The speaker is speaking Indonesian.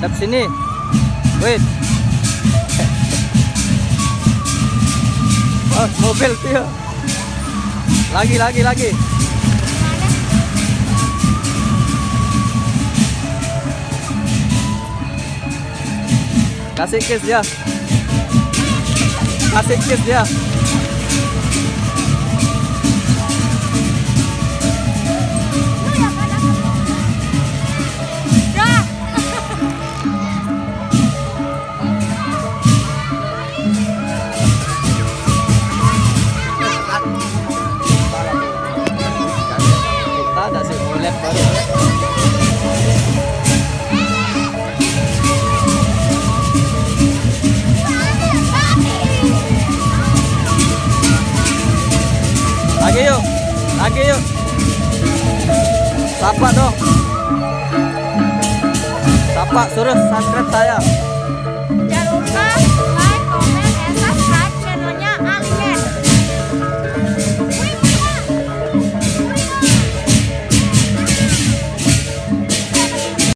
Hadap sini. Wait. Oh, mobil Tio. Lagi. Kasih kiss dia. Kasih kiss dia. Kita ada sih mulai baru. Lagi yuk. Sapa dong. Sapa suruh subscribe saya.